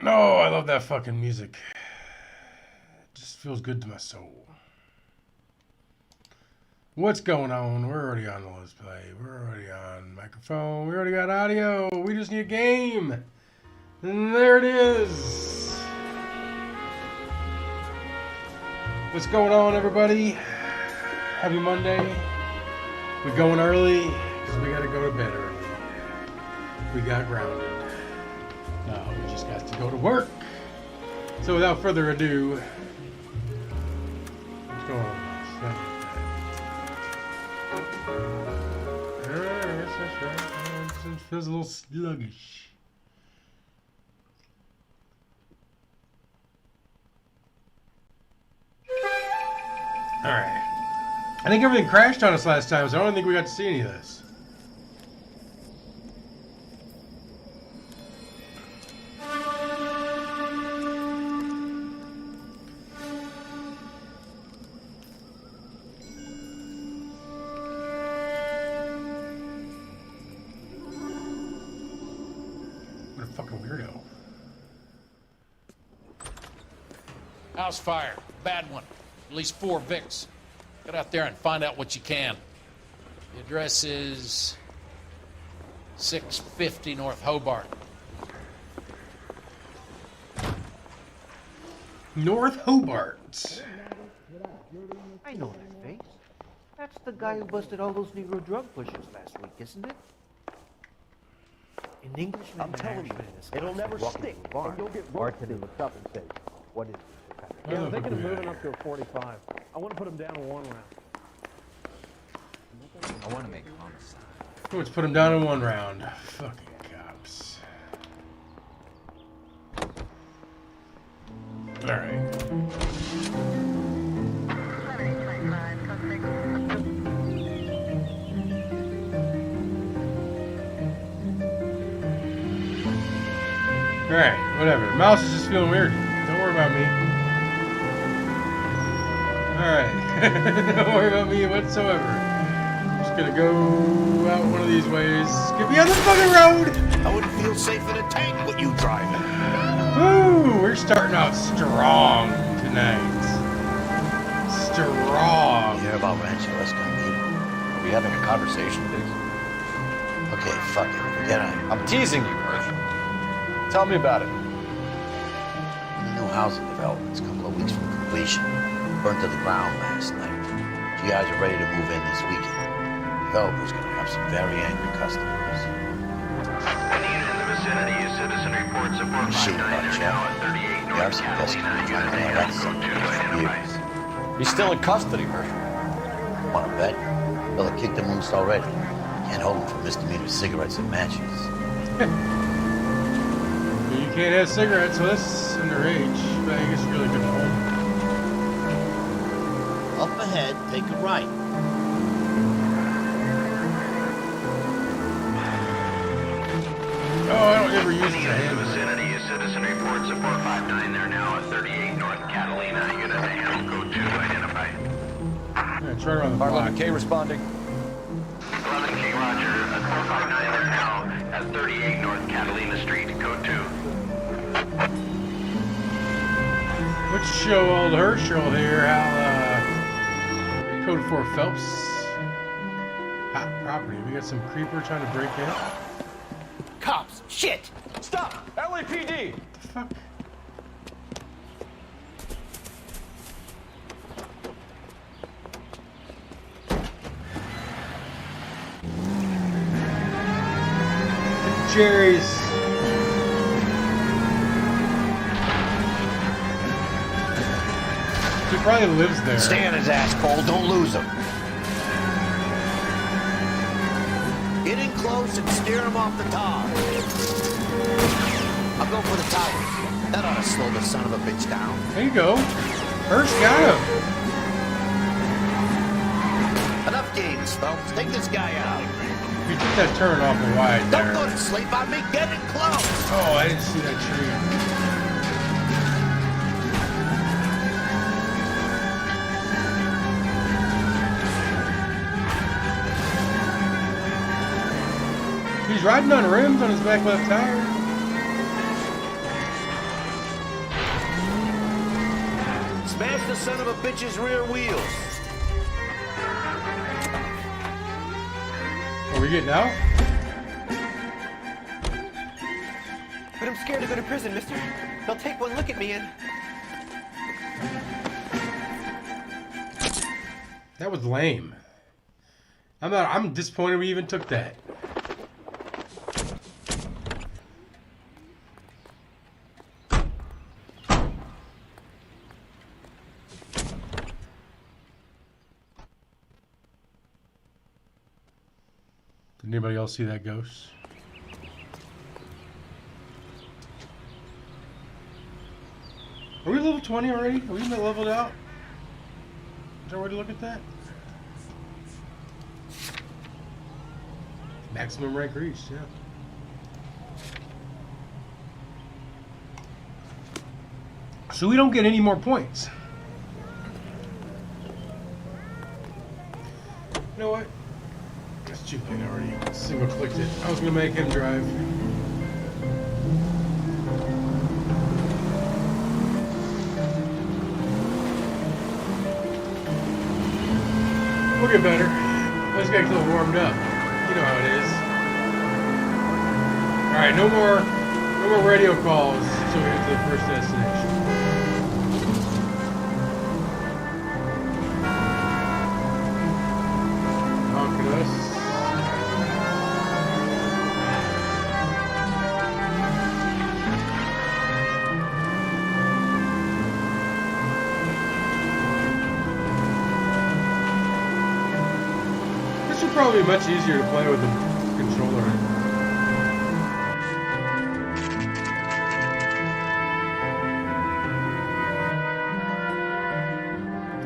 No, I love that fucking music. It just feels good to my soul. What's going on? We're already on the Let's Play. We're already on microphone. We already got audio. We just need a game. And there it is. What's going on, everybody? Happy Monday. We going early because we got to go to bed early. We got grounded. No, we just got to go to work. So without further ado, what's going on? Yes, that's right. It feels a little sluggish. Alright. I think everything crashed on us last time, so I don't think we got to see any of this. Fucking weirdo. House fire. Bad one. At least 4 Vicks. Get out there and find out what you can. The address is 650 North Hobart. North Hobart. I know that face. That's the guy who busted all those Negro drug pushers last week, isn't it? In English, I'm telling you, it'll never stick, and you'll get Bartender looks up and says, "What is this?" Yeah, I'm thinking of moving up to a 45. I want to put them down in 1 round. I want to make homicide. Let's put him down in 1 round. Fucking cops. Alright. Alright, whatever. Mouse is just feeling weird. Don't worry about me. Alright. Don't worry about me whatsoever. I'm just gonna go out one of these ways. Get me on the fucking road! I wouldn't feel safe in a tank with you driving. Woo! We're starting out strong tonight. Strong. You hear about Rancho Escondido? Are we having a conversation, Diggs? Okay, fuck it. Forget it. I'm teasing you, Hersh. Tell me about it. The new housing development's a couple of weeks from completion. Burnt to the ground last night. GIs are ready to move in this weekend. Developer's gonna have some very angry customers. Any unit in the vicinity, citizen reports of 459 is now at 38 We have North some Catalina. customers trying to arrest some for years. He's still in custody, Hersh. Wanna bet? Fella kicked him loose already. Can't hold him for misdemeanor cigarettes and matches. You can't have cigarettes, so that's underage. But I guess you really couldn't hold them. Up ahead, take a right. Oh, I don't ever use Any the unit in hand. the vicinity, citizen reports of 459. They're now at 38 North Catalina. Unit to handle code 2 identified. Yeah, it's right around the block. 11K responding. 11K Roger. At 459 they're now at 38 North Catalina Street, code 2. Let's show old Herschel here how Code 4 Phelps. Hot property. We got some creeper trying to break in. Cops! Shit! Stop! LAPD! What the fuck? Jerry's. He probably lives there. Stay on his ass, Cole. Don't lose him. Get in close and steer him off the top. I'll go for the tower. That ought to slow the son of a bitch down. There you go. Hirsch got him. Enough games, folks. Take this guy out. You took that turn awful wide Don't there. go to sleep on me. Get in close. Oh, I didn't see that tree. He's riding on rims on his back left tire. the son of a bitch's rear wheels. Are we getting out? But I'm scared to go to prison, mister. They'll take one look at me and... That was lame. I'm disappointed we even took that. Did anybody else see that ghost? Are we level 20 already? Are we leveled out? Is there a way to look at that? Maximum rank reached, yeah. So we don't get any more points. You know what? That's too late already. Single clicked it. I was gonna make him drive. We'll get better. Let's get a little warmed up. You know how it is. Alright, no more radio calls until we get to the first destination. Honking us. This would probably be much easier to play with a controller.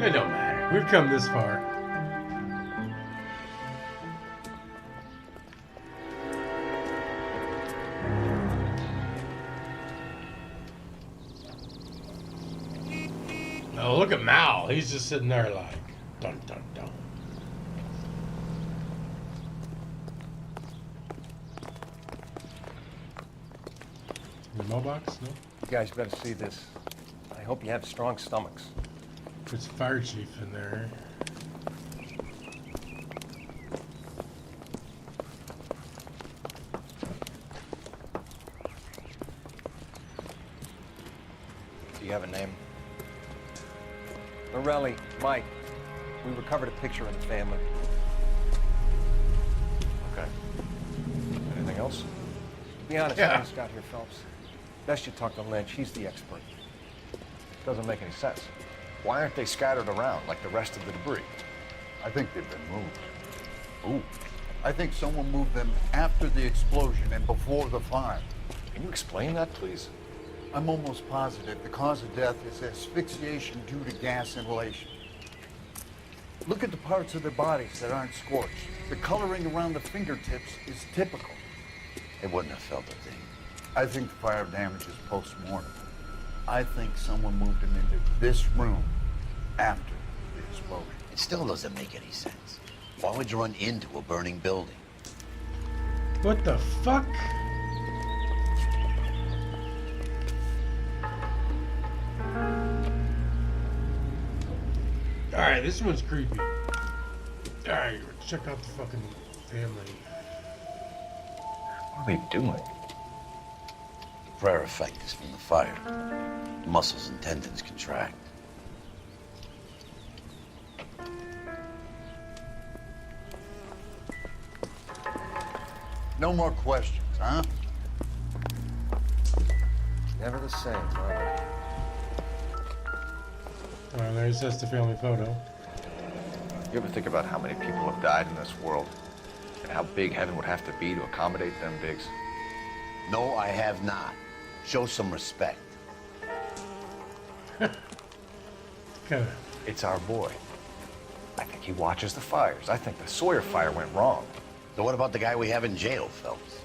It don't matter. We've come this far. Oh, look at Mal. He's just sitting there like, dun dun dun. The mailbox? No? You guys better see this. I hope you have strong stomachs. There's a fire chief in there. Do you have a name? Morelli, Mike. We recovered a picture of the family. Okay. Anything else? Be honest, Yeah. I just got here, Phelps. Best you talk to Lynch. He's the expert. Doesn't make any sense. Why aren't they scattered around like the rest of the debris? I think they've been moved. Ooh. I think someone moved them after the explosion and before the fire. Can you explain that, please? I'm almost positive the cause of death is asphyxiation due to gas inhalation. Look at the parts of their bodies that aren't scorched. The coloring around the fingertips is typical. They wouldn't have felt a thing. I think the fire damage is post-mortem. I think someone moved them into this room after the explosion. It still doesn't make any sense. Why would you run into a burning building? What the fuck? Alright, this one's creepy. Alright, check out the fucking family. What are they doing? The prayer effect is from the fire. The muscles and tendons contract. No more questions, huh? Never the same, brother. Alright, there's just the family photo. You ever think about how many people have died in this world? And how big heaven would have to be to accommodate them bigs? No, I have not. Show some respect. Kinda. It's our boy. I think he watches the fires. I think the Sawyer fire went wrong. So what about the guy we have in jail, Phelps?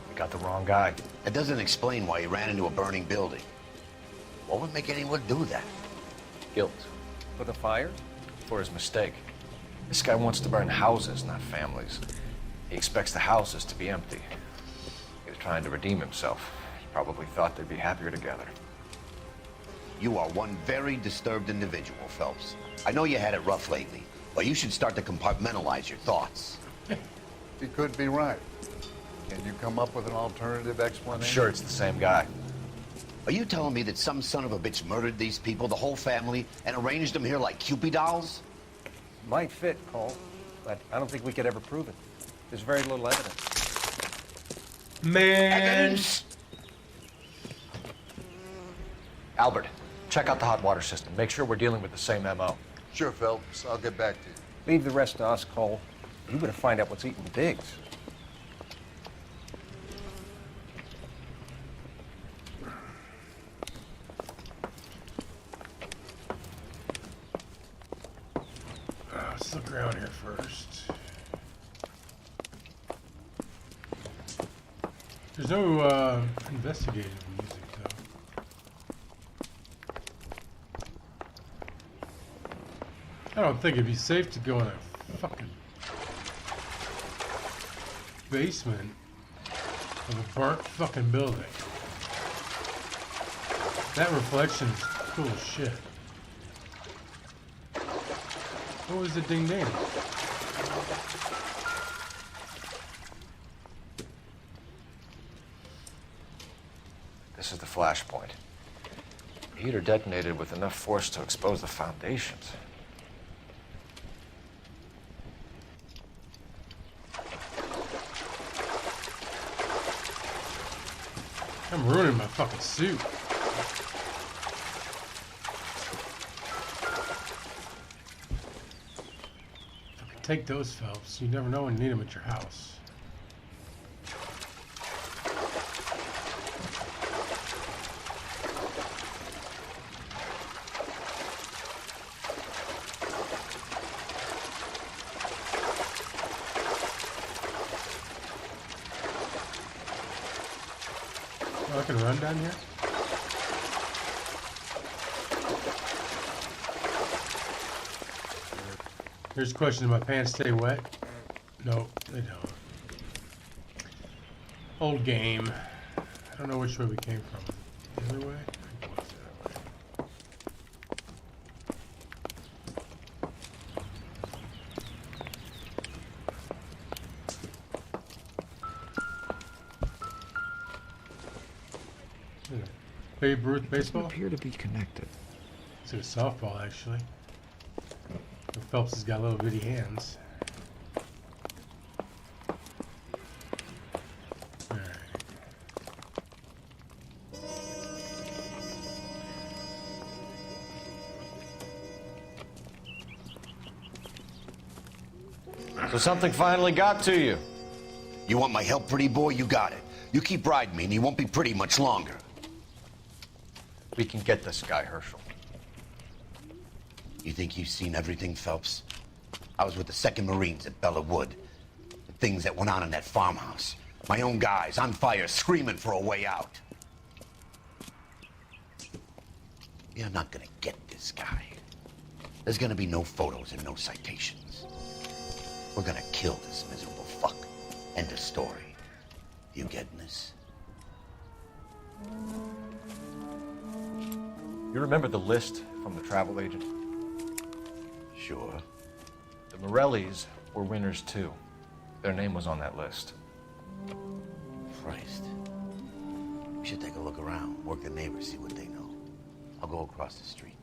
We got the wrong guy. That doesn't explain why he ran into a burning building. What would make anyone do that? Guilt. For the fire? For his mistake. This guy wants to burn houses, not families. He expects the houses to be empty. He was trying to redeem himself. He probably thought they'd be happier together. You are one very disturbed individual, Phelps. I know you had it rough lately, but you should start to compartmentalize your thoughts. He could be right. Can you come up with an alternative explanation? I'm sure it's the same guy. Are you telling me that some son of a bitch murdered these people, the whole family, and arranged them here like Cupid dolls? Might fit, Cole, but I don't think we could ever prove it. There's very little evidence. Man. Evidence? Albert, check out the hot water system. Make sure we're dealing with the same MO. Sure, Phelps. I'll get back to you. Leave the rest to us, Cole. You better find out what's eating Biggs. Let's look around here first. There's no investigative music though. I don't think it'd be safe to go in a fucking basement of a burnt fucking building. That reflection is cool as shit. What was the ding ding? This is the flashpoint. The heater detonated with enough force to expose the foundations. I'm ruining my fucking suit. Fucking take those, Phelps. You never know when you need them at your house. Oh, I can run down here? Here's a question, do my pants stay wet? No, they don't. Old game. I don't know which way we came from. The other way? I think it was the other way. Babe Ruth baseball? Appear to be connected. It's a softball, actually. But Phelps has got little bitty hands. Alright. So something finally got to you. You want my help, pretty boy? You got it. You keep riding me and you won't be pretty much longer. We can get this guy, Herschel. You think you've seen everything, Phelps? I was with the 2nd Marines at Bella Wood. The things that went on in that farmhouse. My own guys on fire, screaming for a way out. You're not gonna get this guy. There's gonna be no photos and no citations. We're gonna kill this miserable fuck. End of story. You getting this? You remember the list from the travel agent? Sure. The Morellis were winners too. Their name was on that list. Christ. We should take a look around, work the neighbors, see what they know. I'll go across the street.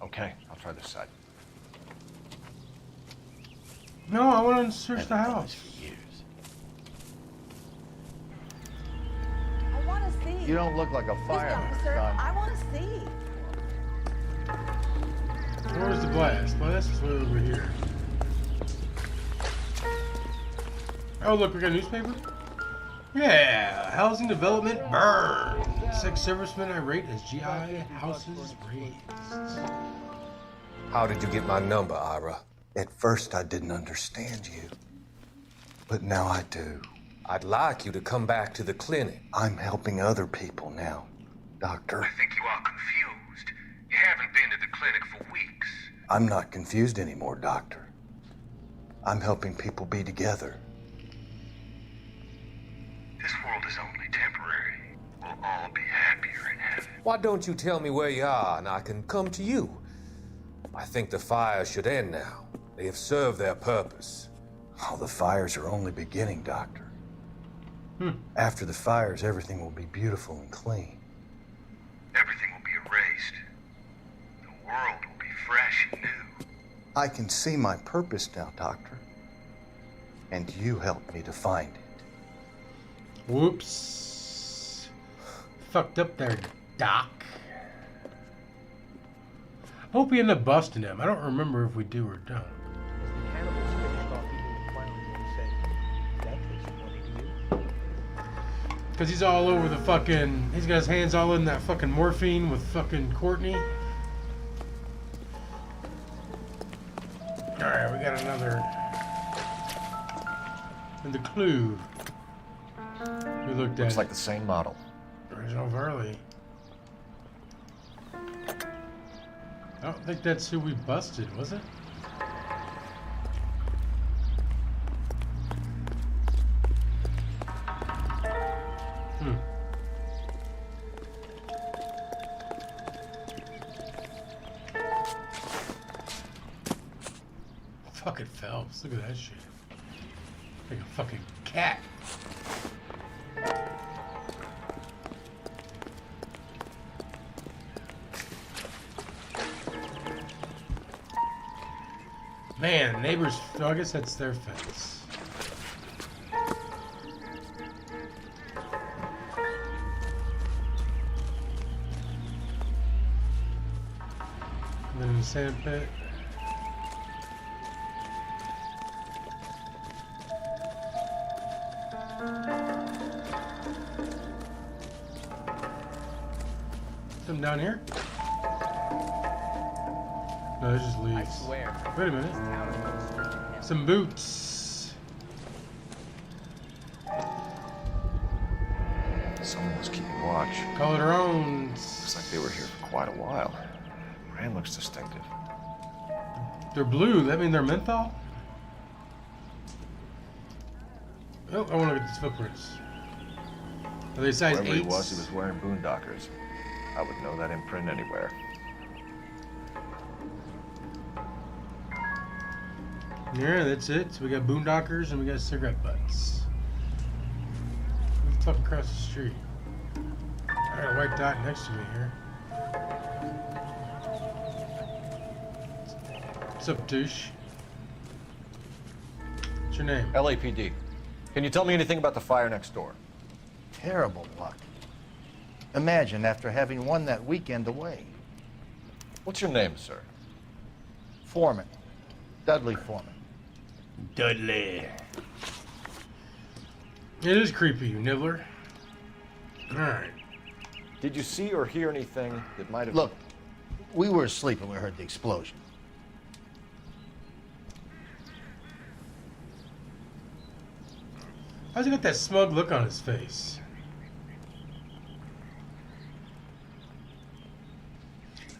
Okay, I'll try this side. No, I want to search the Haven't done this house. for years. I want to see. You don't look like a Excuse me, fireman, officer. son. I want to see. Where's the blast? Blast is way over here. Oh, look, we got a newspaper? Yeah, housing development burns. Ex-servicemen irate as GI houses razed. How did you get my number, Ira? At first, I didn't understand you. But now I do. I'd like you to come back to the clinic. I'm helping other people now, Doctor. I think you are confused. You haven't been to the clinic for weeks. I'm not confused anymore, Doctor. I'm helping people be together. This world is only temporary. we'll all be happier in heaven. Why don't you tell me where you are and I can come to you? I think the fires should end now. They have served their purpose. Oh, the fires are only beginning, Doctor. After the fires, everything will be beautiful and clean. Everything will be erased. The world will be fresh and new. I can see my purpose now, Doctor. And you helped me to find it. Whoops. Fucked up there, Doc. Hope we end up busting him. I don't remember if we do or don't. As the cannibals finished off eating the clown, he said, "That tastes funny to you." Because he's all over the fucking... He's got his hands all in that fucking morphine with fucking Courtney. Alright, we got another... And the clue. We looked at Looks like the same model. Original Verley. I don't think that's who we busted, was it? Fucking Phelps, look at that shit. Like a fucking cat. Man, neighbors, oh, I guess that's their fence. And then in the sand pit. Something down here? No, it's just leaves. I swear. Wait a minute. Some boots. Someone was keeping watch. Call it our own. Looks like they were here for quite a while. Brand looks distinctive. They're blue. That mean they're menthol? Oh, I want to look at these footprints. Are they size 8s? Whoever he was wearing boondockers. I would know that imprint anywhere. Yeah, that's it. So we got boondockers and we got cigarette butts. Who's the fuck across the street? I got a white dot next to me here. What's up, douche? What's your name? LAPD. Can you tell me anything about the fire next door? Terrible luck. Imagine after having won that weekend away. What's your name, sir? Foreman. Dudley Foreman. Dudley. It is creepy, you nibbler. Alright. Did you see or hear anything that might have... Look, we were asleep when we heard the explosion. How's he got that smug look on his face?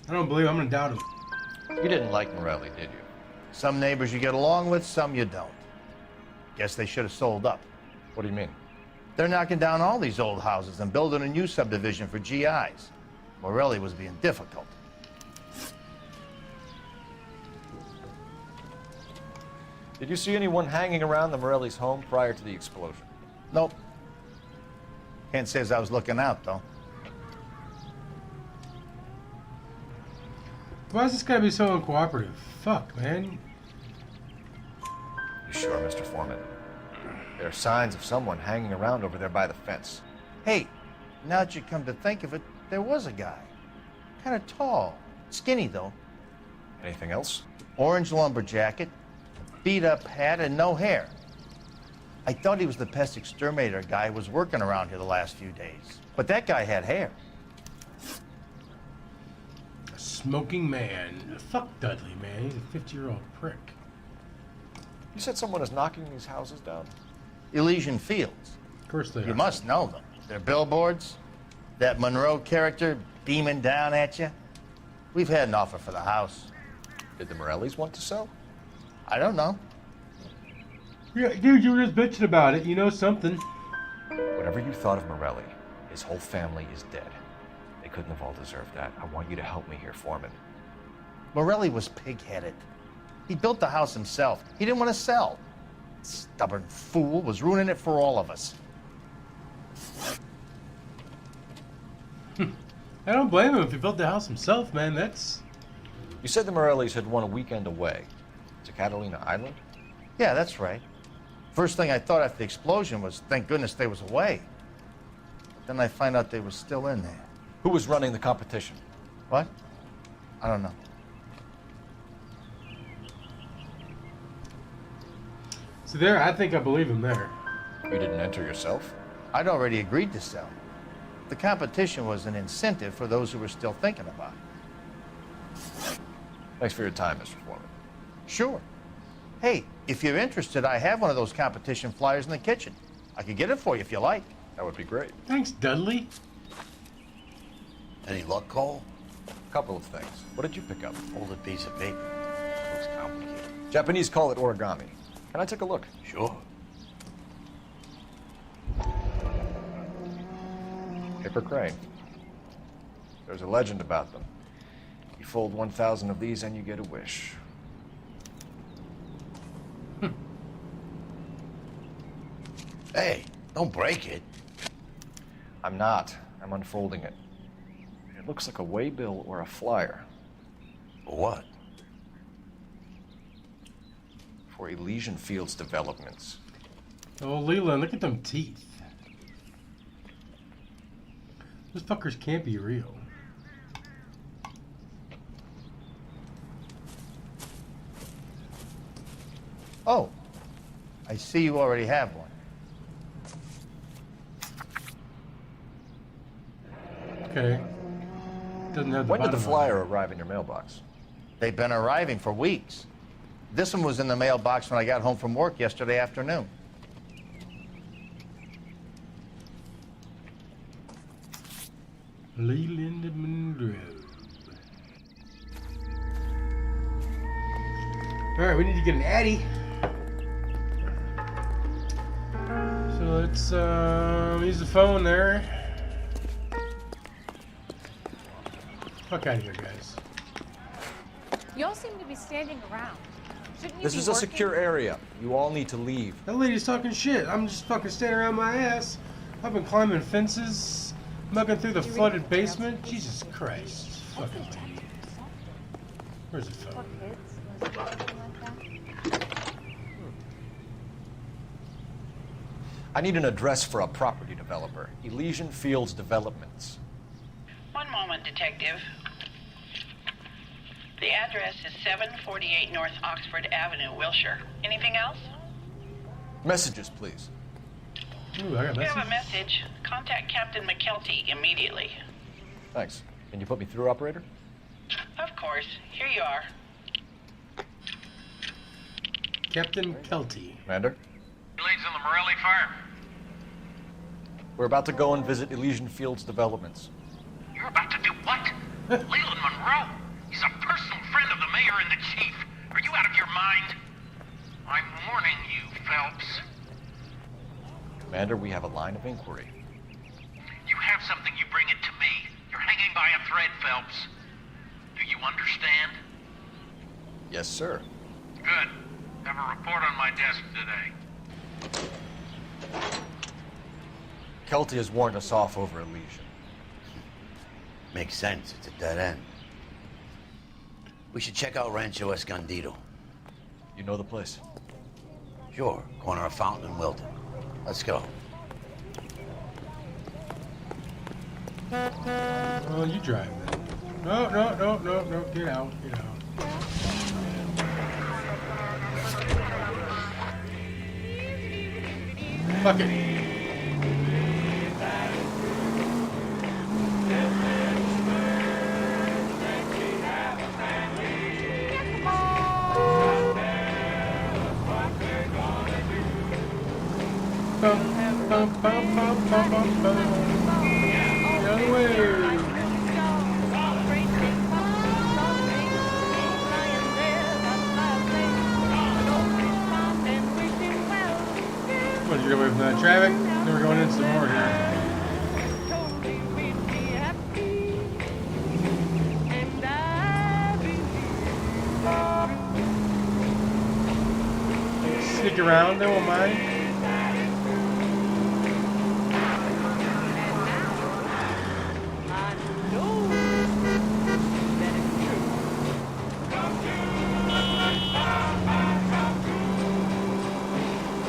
I don't believe I'm gonna doubt him. You didn't like Morelli, did you? Some neighbors you get along with, some you don't. Guess they should have sold up. What do you mean? They're knocking down all these old houses and building a new subdivision for GIs. Morelli was being difficult. Did you see anyone hanging around the Morelli's home prior to the explosion? Nope. Can't say as I was looking out, though. Why is this guy be so uncooperative? Fuck, man. You sure, Mr. Foreman? There are signs of someone hanging around over there by the fence. Hey, now that you come to think of it, there was a guy. Kind of tall. Skinny, though. Anything else? Orange lumber jacket, beat-up hat, and no hair. I thought he was the pest exterminator guy who was working around here the last few days. But that guy had hair. A smoking man. Fuck Dudley, man. He's a 50-year-old prick. You said someone is knocking these houses down? Elysian Fields. Of course they are. You must know them. They're billboards. That Monroe character beaming down at you. We've had an offer for the house. Did the Morellis want to sell? I don't know. Yeah, dude, you were just bitching about it. You know something. Whatever you thought of Morelli, His whole family is dead. They couldn't have all deserved that. I want you to help me here, Foreman. Morelli was pig-headed. He built the house himself. He didn't want to sell. Stubborn fool was ruining it for all of us. I don't blame him if he built the house himself, man. That's... You said the Morellis had won a weekend away to Catalina Island? Yeah, that's right. First thing I thought after the explosion was, thank goodness they was away. But then I find out they were still in there. Who was running the competition? What? I don't know. So there, I think I believe him there. You didn't enter yourself? I'd already agreed to sell. The competition was an incentive for those who were still thinking about it. Thanks for your time, Mr. Foreman. Sure. Hey, if you're interested, I have one of those competition flyers in the kitchen. I could get it for you if you like. That would be great. Thanks, Dudley. Any luck, Cole? A couple of things. What did you pick up? Folded piece of paper. Looks complicated. Japanese call it origami. Can I take a look? Sure. Paper crane. There's a legend about them. You fold 1,000 of these and you get a wish. Hey, don't break it. I'm not. I'm unfolding it. It looks like a waybill or a flyer. For what? For Elysian Fields Developments. Oh, Leland, look at them teeth. Those fuckers can't be real. Oh, I see you already have one. Okay. Doesn't have the When did the bottom flyer arrive in your mailbox? They've been arriving for weeks. This one was in the mailbox when I got home from work yesterday afternoon. Leland Monroe. Alright, we need to get an Addy. So let's use the phone there. Fuck out of here, guys. You all seem to be standing around. Shouldn't you This be is a working? secure area. You all need to leave. That lady's talking shit. I'm just fucking standing around my ass. I've been climbing fences, mugging through the flooded basement. Jesus Christ. Fucking lady. Where's the phone? I need an address for a property developer. Elysian Fields Developments. One moment, Detective. The address is 748 North Oxford Avenue, Wilshire. Anything else? Messages, please. Ooh, I got We have message. a message. Contact Captain McKelty immediately. Thanks. Can you put me through, operator? Of course. Here you are. Captain Kelty. Commander? Leads on the Morelli fire. We're about to go and visit Elysian Fields Developments. You're about to do what? Leland Monroe. He's a personal friend of the mayor and the chief. Are you out of your mind? I'm warning you, Phelps. Commander, we have a line of inquiry. You have something, you bring it to me. You're hanging by a thread, Phelps. Do you understand? Yes, sir. Good. Have a report on my desk today. Kelty has warned us off over Elysian. Makes sense. It's a dead end. We should check out Rancho Escondido. You know the place? Sure. Corner of Fountain and Wilton. Let's go. Well, you drive then. No. Get out. Fuck it. Bum, bum, bum. The other way. What, did you get away from that traffic? Then we're going in some more here. around. They won't mind.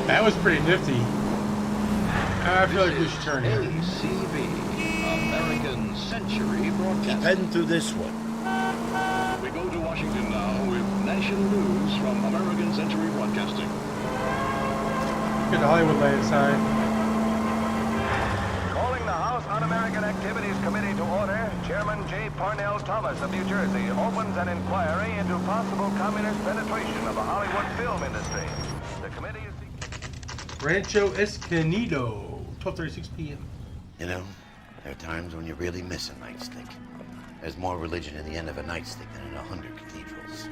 That was pretty nifty. I feel like we should turn here. ACB, American Century Broadcasting. Keep heading through this one. We go to Washington now with national news from American Century Broadcasting. Get the Hollywood land sign. Calling the House Un-American Activities Committee to order, Chairman J. Parnell Thomas of New Jersey opens an inquiry into possible communist penetration of the Hollywood film industry. The committee is... Rancho Escondido, 12:36 p.m. You know, there are times when you really miss a nightstick. There's more religion in the end of a nightstick than in 100 cathedrals.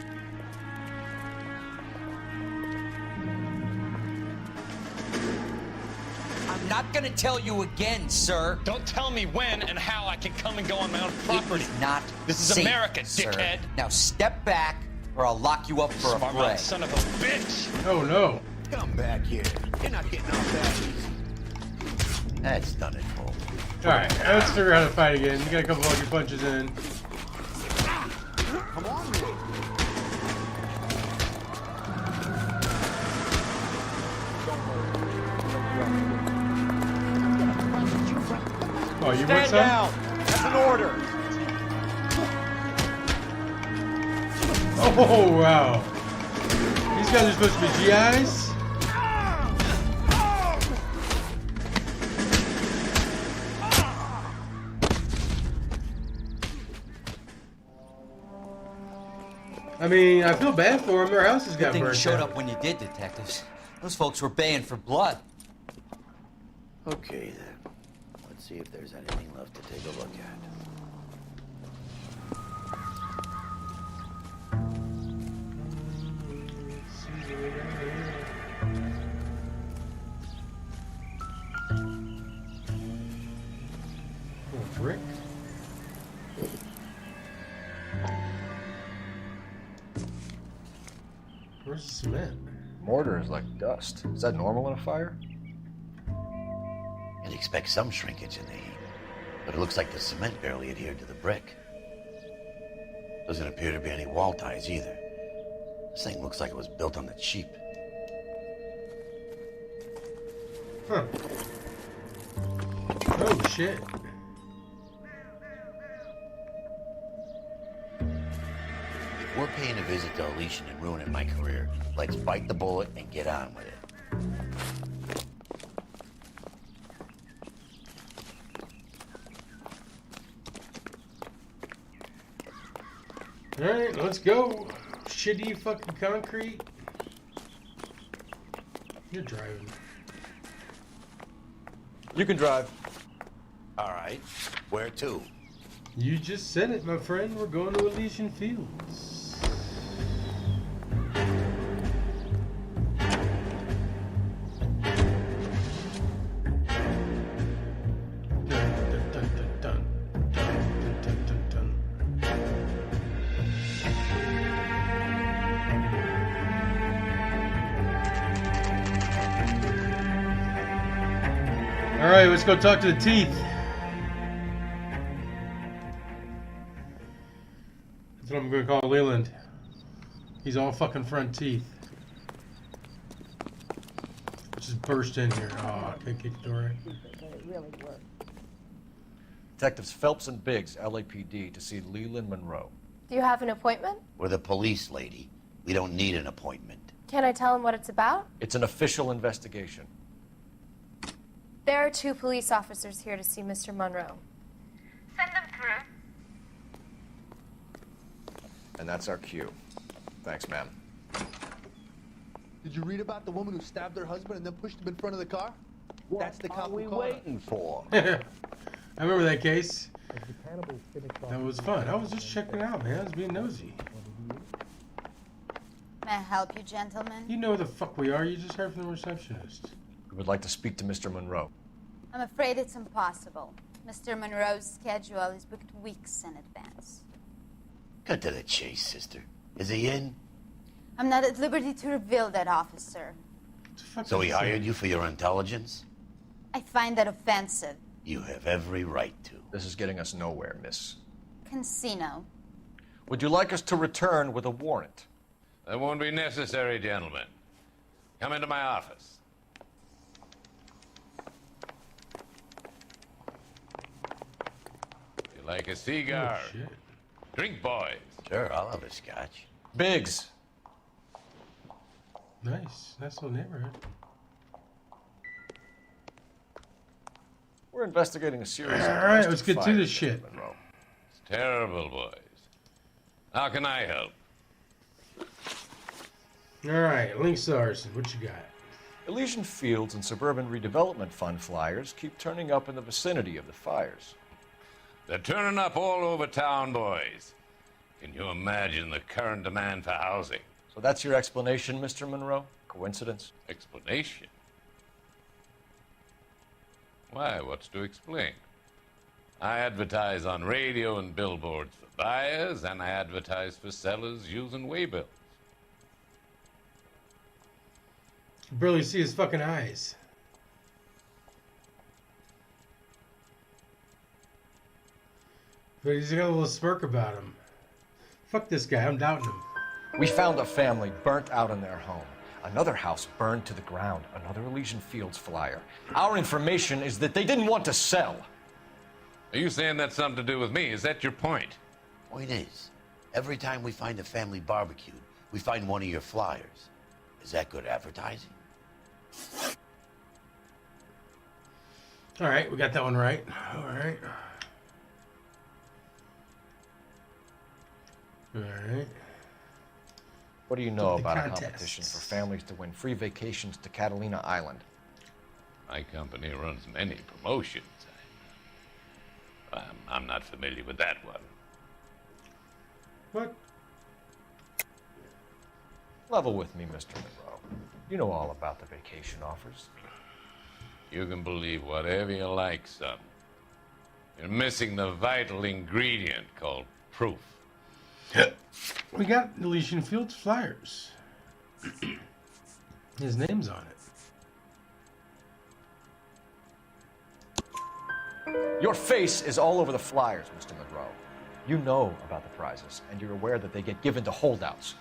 I'm not gonna tell you again, sir. Don't tell me when and how I can come and go on my own property. It is not This is safe, America, sir. dickhead. Now step back, or I'll lock you up for Smart a fray. mouth son of a bitch. Oh no. Come back here. You're not getting off that easy. That's done it, folks. Alright, let's figure out how to fight again. You got a couple lucky punches in. Come on, man. Oh, you want Stand some? down. That's an order. Oh, wow. These guys are supposed to be GIs? I mean, I feel bad for them. Their houses Good got thing you burnt showed down. up when you did, detectives. Those folks were baying for blood. Okay, then. Let's see if there's anything left to take a look at. Oh, brick. Where's the cement? Mortar is like dust. Is that normal in a fire? You'd expect some shrinkage in the heat, but it looks like the cement barely adhered to the brick. Doesn't appear to be any wall ties either. This thing looks like it was built on the cheap. Huh. Oh, shit. If we're paying a visit to Elysian and ruining my career, let's bite the bullet and get on with it. Alright, let's go. Shitty fucking concrete. You're driving. You can drive. All right. Where to? You just said it, my friend. We're going to Elysian Fields. All right, let's go talk to the teeth. That's what I'm going to call Leland. He's all fucking front teeth. Just burst in here. Oh, I can't kick the door in. It really worked. Detectives Phelps and Biggs, LAPD, to see Leland Monroe. Do you have an appointment? We're the police, lady. We don't need an appointment. Can I tell him what it's about? It's an official investigation. There are 2 police officers here to see Mr. Monroe. Send them through. And that's our cue. Thanks, ma'am. Did you read about the woman who stabbed her husband and then pushed him in front of the car? That's the cop we who caught her. waiting for? I remember that case. That was fun. I was just checking it out, man. I was being nosy. May I help you, gentlemen? You know who the fuck we are. You just heard from the receptionist. We would like to speak to Mr. Monroe. I'm afraid it's impossible. Mr. Monroe's schedule is booked weeks in advance. Cut to the chase, sister. Is he in? I'm not at liberty to reveal that, officer. So he hired you for your intelligence? I find that offensive. You have every right to. This is getting us nowhere, miss. Casino. Would you like us to return with a warrant? That won't be necessary, gentlemen. Come into my office. You like a cigar? Oh, shit. Drink, boys. Sure, I'll have a scotch. Biggs. Nice little neighborhood. We're investigating a series of All right, let's domestic get to fires, this shit. Monroe. It's terrible, boys. How can I help? All right, Link Sarson, what you got? Elysian Fields and Suburban Redevelopment Fund flyers keep turning up in the vicinity of the fires. They're turning up all over town, boys. Can you imagine the current demand for housing? So that's your explanation, Mr. Monroe? Coincidence? Explanation? Why, what's to explain? I advertise on radio and billboards for buyers, and I advertise for sellers using waybills. You barely see his fucking eyes. But he's got a little smirk about him. Fuck this guy, I'm doubting him. We found a family burnt out in their home. Another house burned to the ground. Another Elysian Fields flyer. Our information is that they didn't want to sell. Are you saying that's something to do with me? Is that your point? Point is, every time we find a family barbecued, we find one of your flyers. Is that good advertising? All right, we got that one right. All right. All right. What do you know The about a contests. competition for families to win free vacations to Catalina Island? My company runs many promotions. I'm not familiar with that one. What? Level with me, Mr. Monroe. You know all about the vacation offers. You can believe whatever you like, son. You're missing the vital ingredient called proof. We got Elysian Fields flyers. His name's on it. Your face is all over the flyers, Mr. Monroe. You know about the prizes, and you're aware that they get given to holdouts.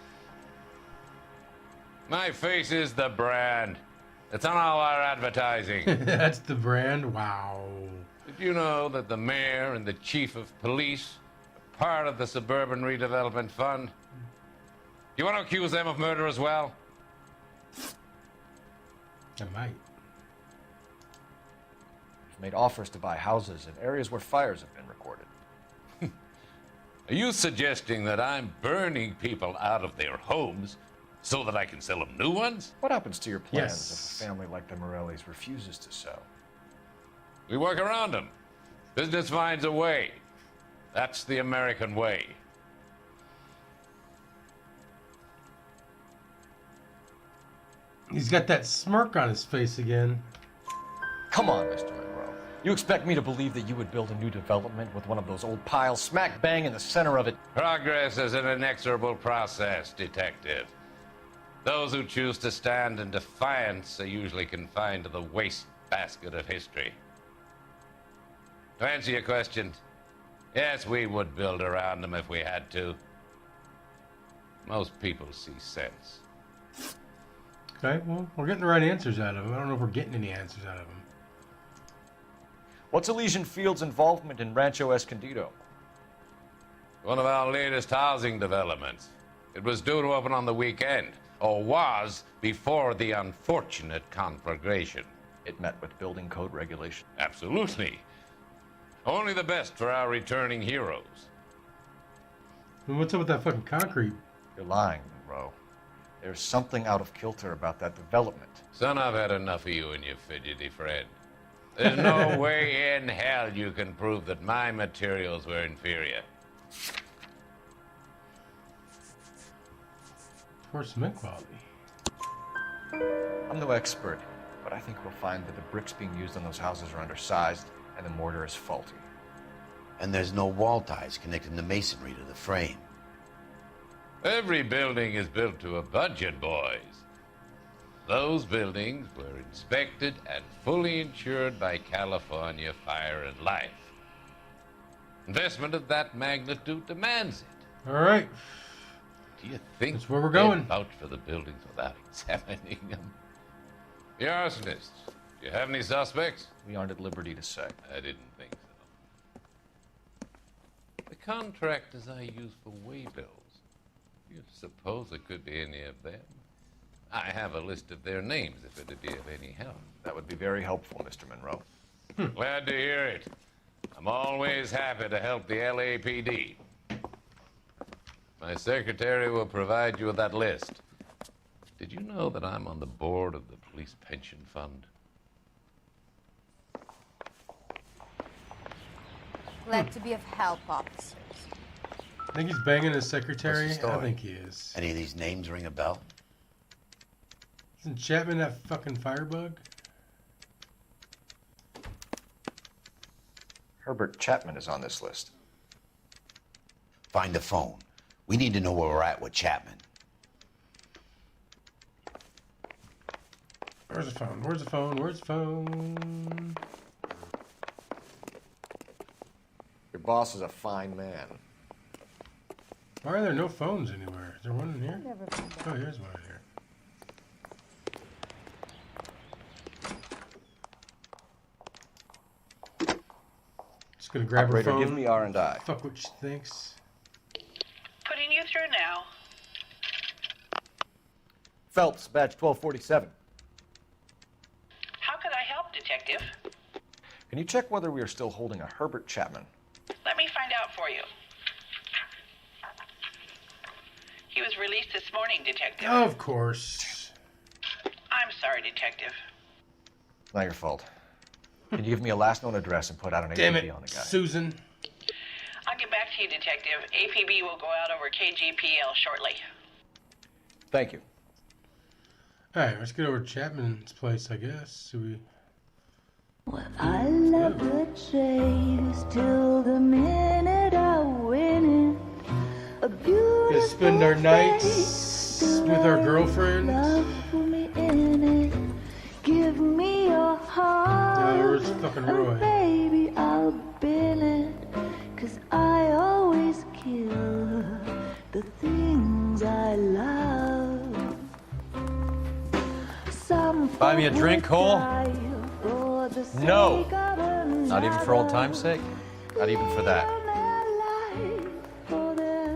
My face is the brand. It's on all our advertising. That's the brand? Wow. Did you know that the mayor and the chief of police are part of the Suburban Redevelopment Fund? Do you want to accuse them of murder as well? I might. You've made offers to buy houses in areas where fires have been recorded. Are you suggesting that I'm burning people out of their homes so that I can sell them new ones? What happens to your plans Yes. if a family like the Morellis refuses to sell? We work around them. Business finds a way. That's the American way. He's got that smirk on his face again. Come on, Mr. Monroe. You expect me to believe that you would build a new development with one of those old piles smack bang in the center of it? Progress is an inexorable process, Detective. Those who choose to stand in defiance are usually confined to the wastebasket of history. To answer your question, yes, we would build around them if we had to. Most people see sense. Okay, well, we're getting the right answers out of him. I don't know if we're getting any answers out of him. What's Elysian Fields' involvement in Rancho Escondido? One of our latest housing developments. It was due to open on the weekend, or was before the unfortunate conflagration. It met with building code regulation. Absolutely. Only the best for our returning heroes. And what's up with that fucking concrete? You're lying, Monroe. There's something out of kilter about that development. Son, I've had enough of you and your fidgety friend. There's no way in hell you can prove that my materials were inferior. Poor cement quality. I'm no expert, but I think we'll find that the bricks being used on those houses are undersized and the mortar is faulty. And there's no wall ties connecting the masonry to the frame. Every building is built to a budget, boys. Those buildings were inspected and fully insured by California Fire and Life. Investment of that magnitude demands it. All right. Do you think that's where we're going? they'd vouch for the buildings without examining them? The arsonists. Do you have any suspects? We aren't at liberty to say. I didn't think so. The contractors I use for way bills. Do you suppose it could be any of them? I have a list of their names if it'd be of any help. That would be very helpful, Mr. Monroe. Glad to hear it. I'm always happy to help the LAPD. My secretary will provide you with that list. Did you know that I'm on the board of the police pension fund? Glad to be of help, officers. I think he's banging his secretary. What's the story? I think he is. Any of these names ring a bell? Isn't Chapman that fucking firebug? Herbert Chapman is on this list. Find the phone. We need to know where we're at with Chapman. Where's the phone? Where's the phone? Where's the phone? Your boss is a fine man. Why are there no phones anywhere? Is there one in here? Oh, here's one in here. Just gonna grab her Operator, phone. give me R&I. Fuck what she thinks. Putting you through now. Phelps, badge 1247. How could I help, Detective? Can you check whether we are still holding a Herbert Chapman? Let me find out for you. He was released this morning, Detective. Of course. I'm sorry, Detective. Not your fault. Can you give me a last known address and put out an Damn APB it, on the guy? Susan. I'll get back to you, Detective. APB will go out over KGPL shortly. Thank you. Alright, let's get over to Chapman's place, I guess. Should we... I love the chase till the minute I win it. A beautiful Gonna spend our nights with our girlfriend. love me in it. Give me your heart. Where's fucking Roy? And baby, I'll bill it. 'Cause I always kill the things I love. Some Buy me a drink, Cole? for the No. sake of Not even for old time's sake? Not even for that.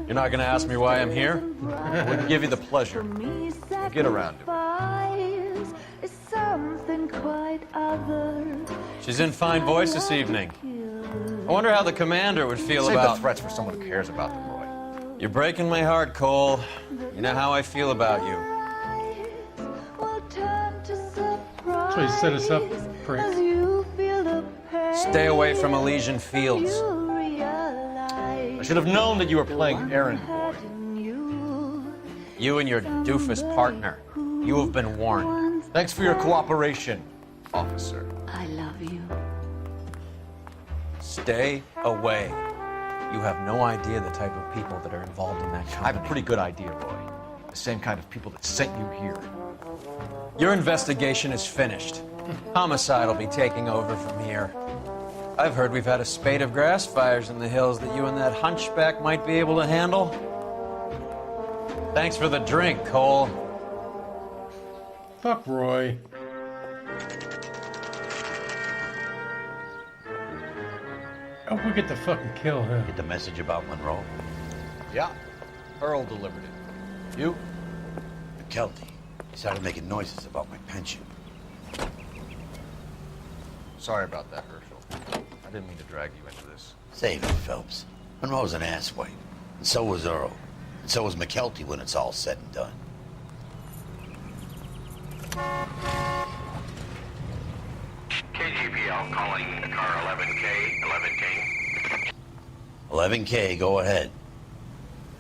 You're not gonna ask me why I'm here? I wouldn't give you the pleasure. We'll get around to it. is something quite other. She's in fine voice this evening. I wonder how the commander would feel Save about... the threats for someone who cares about them, Roy. You're breaking my heart, Cole. You know how I feel about you. That's why he set us up, prick. Stay away from Elysian Fields. I should have known that you were playing errand boy. You and your doofus partner. You have been warned. Thanks for your cooperation, officer. I love you. Stay away. You have no idea the type of people that are involved in that I company. have a pretty good idea, Roy. The same kind of people that sent you here. Your investigation is finished. Homicide will be taking over from here. I've heard we've had a spate of grass fires in the hills that you and that hunchback might be able to handle. Thanks for the drink, Cole. Fuck Roy. I hope we get to fucking kill him. Get the message about Monroe? Yeah. Earl delivered it. You? McKelty. He started making noises about my pension. Sorry about that, Herschel. I didn't mean to drag you into this. Save it, Phelps. Monroe's an asswipe. And so was Earl. And so was McKelty when it's all said and done. KGPL calling the car 11K. 11K, go ahead.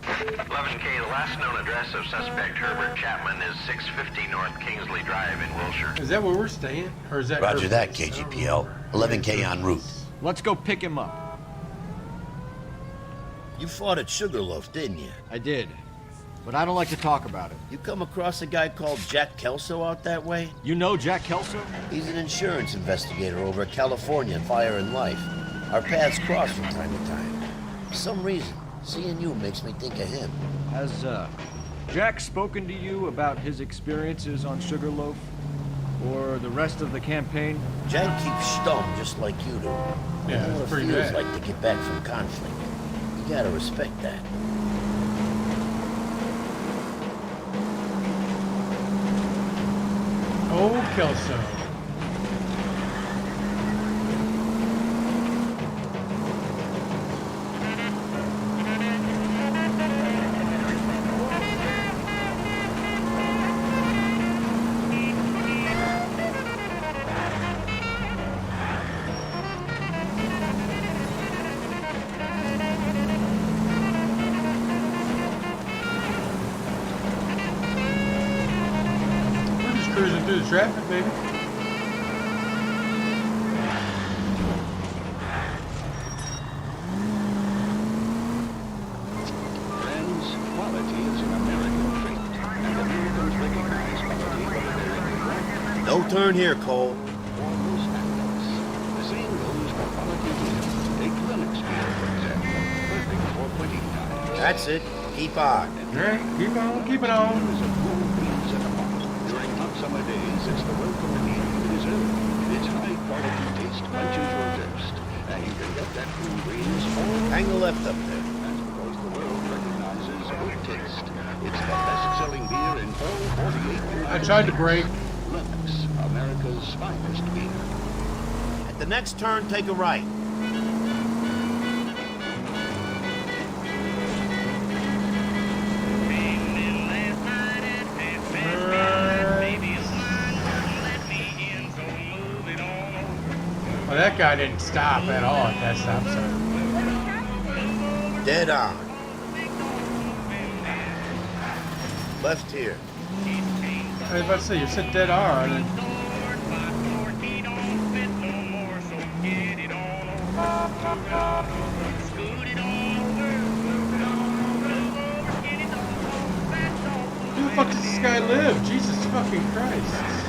11K, the last known address of suspect Herbert Chapman is 650 North Kingsley Drive in Wilshire. Is that where we're staying? Or is that Roger her that, place? KGPL. 11K en route. Let's go pick him up. You fought at Sugarloaf, didn't you? I did. but I don't like to talk about it. You come across a guy called Jack Kelso out that way? You know Jack Kelso? He's an insurance investigator over at California Fire and Life. Our paths cross from time to time. For some reason, seeing you makes me think of him. Has, Jack spoken to you about his experiences on Sugarloaf? Or the rest of the campaign? Jack keeps stum just like you do. Yeah, You know it's what it pretty feels bad. like to get back from conflict. You gotta respect that. Oh, Kelso. We're just cruising through the traffic, baby. Friends, quality is an American trait, and Americans recognize quality whether they're in the right No turn here, Cole. or most actors. The same goes for quality here. Take Linux beer, for example. Perfect for quitting time. That's it. Keep on. All right, keep on, keep it on. During hot summer days, it's the welcome meal you deserve. Its high-quality taste quenches your thirst, and you can get that cool breeze all Hang the left up there. That's because the world recognizes good taste. It's the best-selling beer in all 48 I tried to brake. Linux, America's finest beer. At the next turn, take a right. Well, that guy didn't stop at all at that stop sign. Dead on. Left here. I was about to say, you said dead on, and who the fuck does this guy live? Jesus fucking Christ.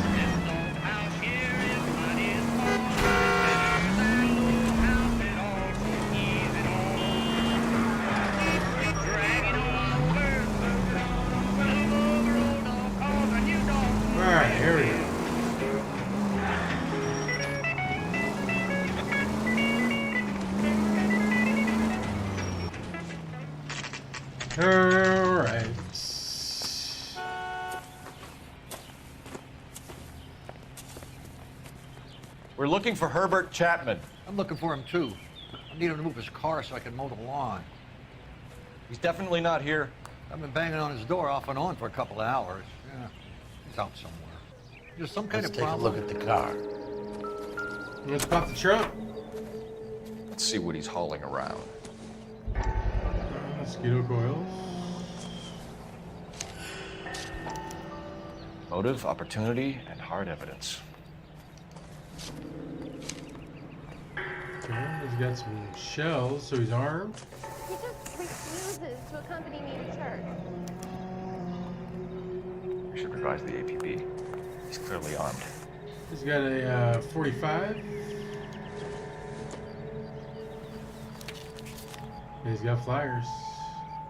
Alright, here we go. Alright. We're looking for Herbert Chapman. I'm looking for him too. I need him to move his car so I can mow the lawn. He's definitely not here. I've been banging on his door off and on for a couple of hours. Yeah, he's out somewhere. There's some kind Let's of take a problem. look at the car. Let's pop the trunk. Let's see what he's hauling around. Mosquito coils. Motive, opportunity, and hard evidence. Okay, he's got some shells, so he's armed. He just refuses to accompany me to church. We should advise the APB. He's clearly armed. He's got a 45. He's got flyers.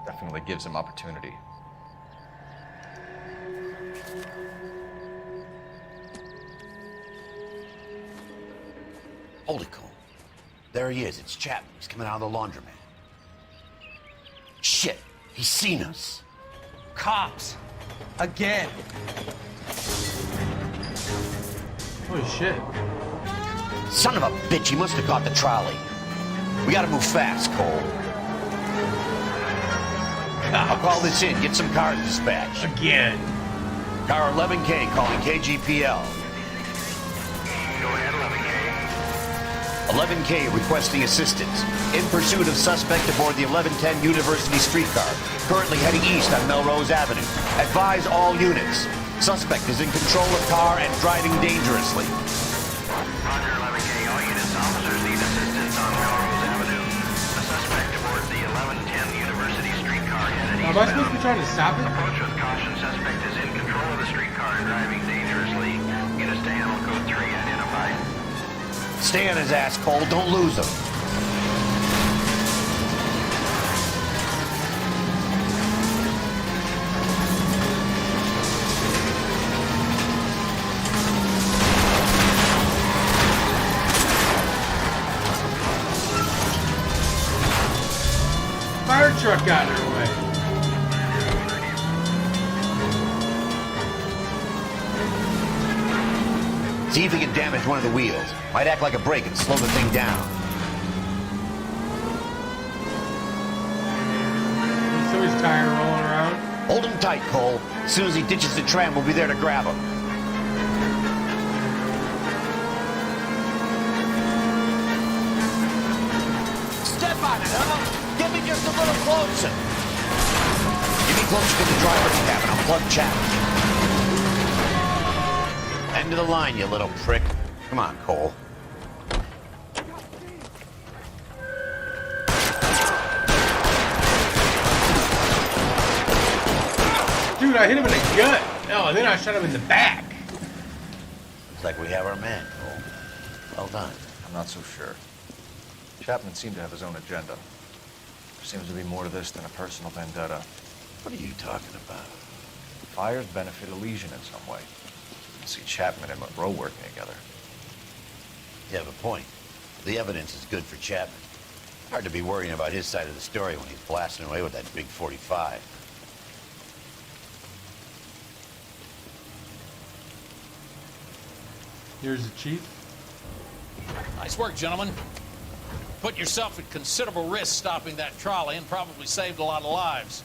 Definitely gives him opportunity. Hold it, Cole. There he is. It's Chapman. He's coming out of the laundromat. Shit. He's seen us. Cops! Again! Holy shit. Son of a bitch. He must have caught the trolley. We gotta move fast, Cole. I'll call this in. Get some cars dispatched. Again. Car 11K calling KGPL. Go ahead, 11K requesting assistance. In pursuit of suspect aboard the 1110 University streetcar. Currently heading east on Melrose Avenue. Advise all units. Suspect is in control of car and driving dangerously. Roger, 11K. All units, officers need assistance on Melrose Avenue. A suspect aboard the 1110 University streetcar headed Am I supposed to be eastbound. trying to stop it? Approach with caution. Suspect is in control of the streetcar and driving dangerously. Units to handle code 3 identified. Stay on his ass, Cole. Don't lose him. Fire truck got in her way. See if he can damage one of the wheels. Might act like a brake and slow the thing down. So he's tire rolling around. Hold him tight, Cole. As soon as he ditches the tram, we'll be there to grab him. Step on it, huh? Get me just a little closer. Get me closer to the driver's cabin. I'll plug Chapman. End of the line, you little prick. Come on, Cole. Dude, I hit him in the gut. Oh, and then I shot him in the back. Looks like we have our man, Cole. Well done. I'm not so sure. Chapman seemed to have his own agenda. There seems to be more to this than a personal vendetta. What are you talking about? Fires benefit Elysian in some way. I see Chapman and Monroe working together. You have a point. The evidence is good for Chapman. Hard to be worrying about his side of the story when he's blasting away with that big 45. Here's the chief. Nice work, gentlemen. Put yourself at considerable risk stopping that trolley and probably saved a lot of lives.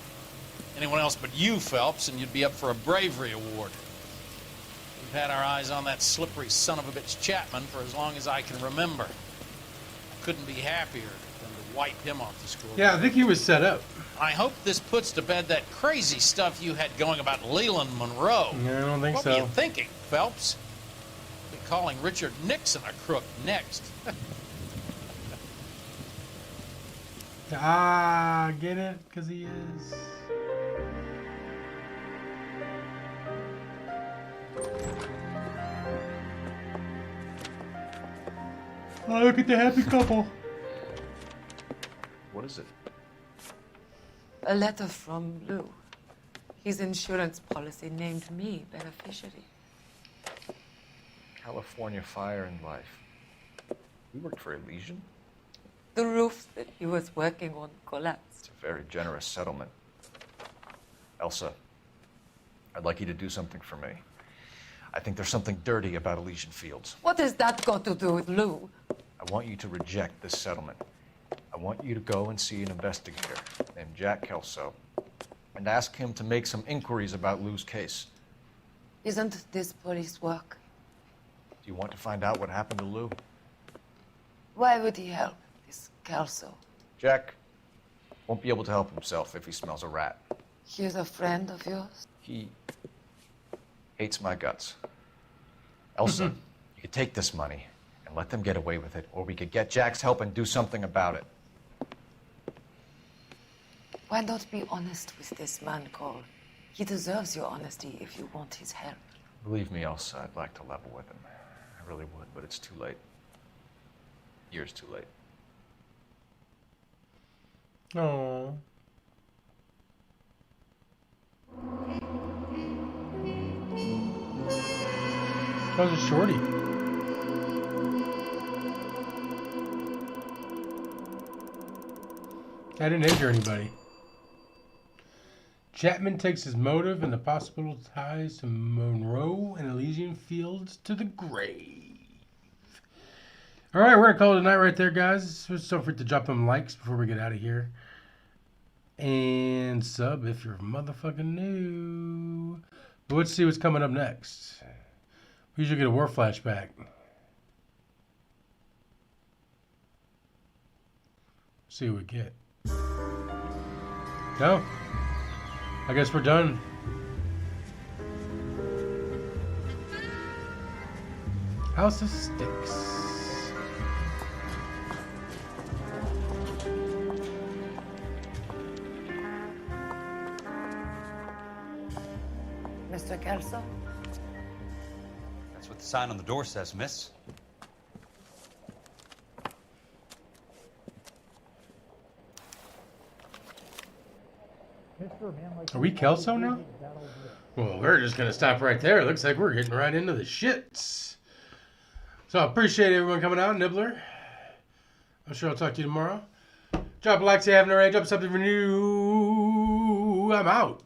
Anyone else but you, Phelps, and you'd be up for a bravery award. We've had our eyes on that slippery son of a bitch Chapman for as long as I can remember. Couldn't be happier than to wipe him off the score. Yeah, I think he was set up. I hope this puts to bed that crazy stuff you had going about Leland Monroe. Yeah, I don't think what so. were you thinking, Phelps? Be calling Richard Nixon a crook next. Ah, get it? Because he is. Oh, look at the happy couple. What is it? A letter from Lou. His insurance policy named me beneficiary. California Fire and Life. You worked for Elysian? The roof that he was working on collapsed. It's a very generous settlement. Elsa, I'd like you to do something for me. I think there's something dirty about Elysian Fields. What has that got to do with Lou? I want you to reject this settlement. I want you to go and see an investigator named Jack Kelso and ask him to make some inquiries about Lou's case. Isn't this police work? Do you want to find out what happened to Lou? Why would he help this Kelso? Jack won't be able to help himself if he smells a rat. He's a friend of yours? He hates my guts. Elsa, you could take this money and let them get away with it, or we could get Jack's help and do something about it. Why not be honest with this man, Cole? He deserves your honesty if you want his help. Believe me, Elsa, I'd like to level with him. I really would, but it's too late. Years too late. Oh. That was a shorty. I didn't injure anybody. Chapman takes his motive and the possible ties to Monroe and Elysian Fields to the grave. All right, we're going to call it a night right there, guys. Just don't forget to drop them likes before we get out of here. And sub if you're motherfucking new. But let's see what's coming up next. We usually get a war flashback. See what we get. No. I guess we're done. House of Sticks. Mr. Kelso? That's what the sign on the door says, miss. Are we Kelso now? Well, we're just going to stop right there. It looks like we're getting right into the shits. So I appreciate everyone coming out, Nibbler. I'm sure I'll talk to you tomorrow. Drop a like, say I haven't already. Drop something for new. I'm out.